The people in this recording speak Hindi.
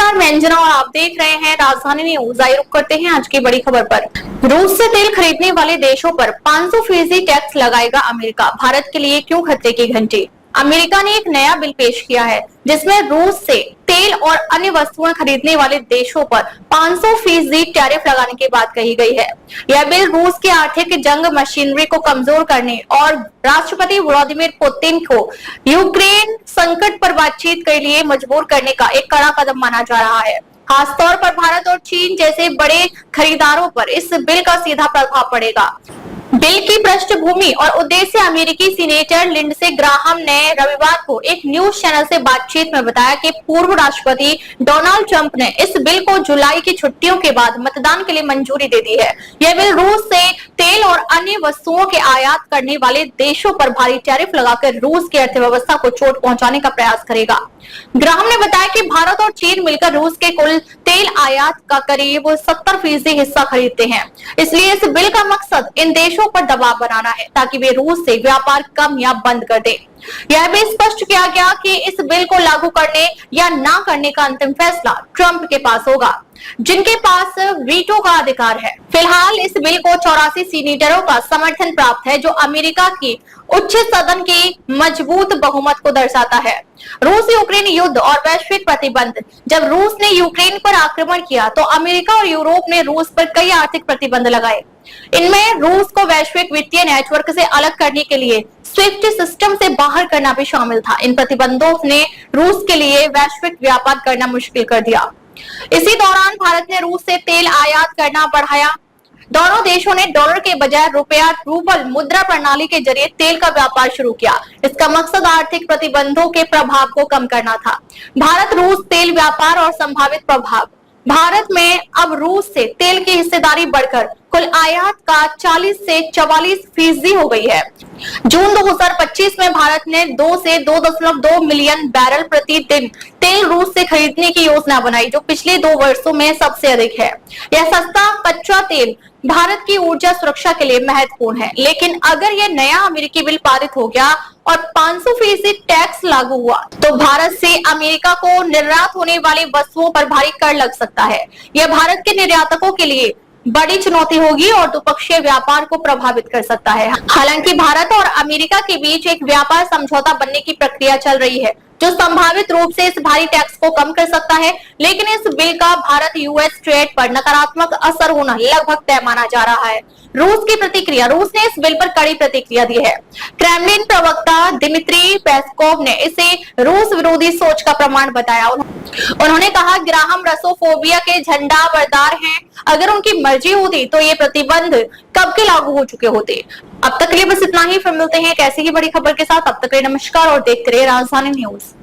नमस्कार, मैं अंजना और आप देख रहे हैं राजधानी न्यूज। आइए रुक करते हैं आज की बड़ी खबर पर। रूस से तेल खरीदने वाले देशों पर 500% टैक्स लगाएगा अमेरिका। भारत के लिए क्यों खतरे की घंटी? अमेरिका ने एक नया बिल पेश किया है जिसमें रूस से तेल और अन्य वस्तुएं खरीदने वाले देशों पर 500% टैरिफ लगाने की बात कही गई है। यह बिल रूस की आर्थिक जंग मशीनरी को कमजोर करने और राष्ट्रपति व्लादिमीर पुतिन को यूक्रेन संकट पर बातचीत के लिए मजबूर करने का एक कड़ा कदम माना जा रहा है। खासतौर पर भारत और चीन जैसे बड़े खरीदारों पर इस बिल का सीधा प्रभाव पड़ेगा। बिल की पृष्ठभूमि और उद्देश्य अमेरिकी सीनेटर लिंडसे ग्राहम ने रविवार को एक न्यूज चैनल से बातचीत में बताया कि पूर्व राष्ट्रपति डोनाल्ड ट्रंप ने इस बिल को जुलाई की छुट्टियों के बाद मतदान के लिए मंजूरी दे दी है। यह बिल रूस से तेल और अन्य वस्तुओं के आयात करने वाले देशों पर भारी टैरिफ लगाकर रूस की अर्थव्यवस्था को चोट पहुंचाने का प्रयास करेगा। ग्राहम ने बताया कि भारत और चीन मिलकर रूस के कुल तेल आयात का करीब 70% हिस्सा खरीदते हैं। इसलिए इस बिल का मकसद इन देशों पर दबाव बनाना है ताकि वे रूस से व्यापार कम या बंद कर दें। यह भी स्पष्ट किया गया कि इस बिल को लागू करने या ना करने का अंतिम फैसला ट्रंप के पास होगा, जिनके पास वीटो का अधिकार है। फिलहाल इस बिल को 84 सीनेटरों का समर्थन प्राप्त है, जो अमेरिका की उच्च सदन की मजबूत बहुमत को दर्शाता है। रूस यूक्रेन युद्ध और वैश्विक प्रतिबंध। जब रूस ने यूक्रेन पर आक्रमण किया तो अमेरिका और यूरोप ने रूस पर कई आर्थिक प्रतिबंध लगाए। इनमें रूस को वैश्विक वित्तीय नेटवर्क से अलग करने के लिए स्विफ्ट सिस्टम से बाहर करना भी शामिल था। इन प्रतिबंधों ने रूस के लिए वैश्विक व्यापार करना मुश्किल कर दिया। इसी दौरान भारत ने रूस से तेल आयात करना बढ़ाया। दोनों देशों ने डॉलर के बजाय रुपया रूबल मुद्रा प्रणाली के जरिए तेल का व्यापार शुरू किया। इसका मकसद आर्थिक प्रतिबंधों के प्रभाव को कम करना था। भारत रूस तेल व्यापार और संभावित प्रभाव। भारत में अब रूस से तेल की हिस्सेदारी बढ़कर कुल आयात का 40 से 44% हो गई है। जून 2025 में भारत ने 2 से 2.2 मिलियन बैरल प्रति दिन तेल रूस से खरीदने की योजना बनाई, जो पिछले 2 वर्षों में सबसे अधिक है। यह सस्ता कच्चा तेल भारत की ऊर्जा सुरक्षा के लिए महत्वपूर्ण है, लेकिन अगर यह नया अमेरिकी बिल पारित हो गया और 500% टैक्स लागू हुआ तो भारत से अमेरिका को निर्यात होने वाली वस्तुओं पर भारी कर लग सकता है। यह भारत के निर्यातकों के लिए बड़ी चुनौती होगी और द्विपक्षीय व्यापार को प्रभावित कर सकता है। हालांकि भारत और अमेरिका के बीच एक व्यापार समझौता बनने की प्रक्रिया चल रही है, जो संभावित रूप से इस भारी टैक्स को कम कर सकता है, लेकिन इस बिल का भारत यूएस ट्रेड पर नकारात्मक असर होना लगभग तय माना जा रहा है। रूस की प्रतिक्रिया। रूस ने इस बिल पर कड़ी प्रतिक्रिया दी है। क्रेमलिन प्रवक्ता दिमित्री पेस्कोव ने इसे रूस विरोधी सोच का प्रमाण बताया। उन्होंने कहा, ग्राहम रसोफोबिया के झंडा बरदार हैं। अगर उनकी मर्जी होती तो ये प्रतिबंध कब के लागू हो चुके होते। अब तक के लिए बस इतना ही। फिर मिलते हैं एक ऐसी ही बड़ी खबर के साथ। अब तक के लिए नमस्कार और देखते रहिए राजधानी न्यूज।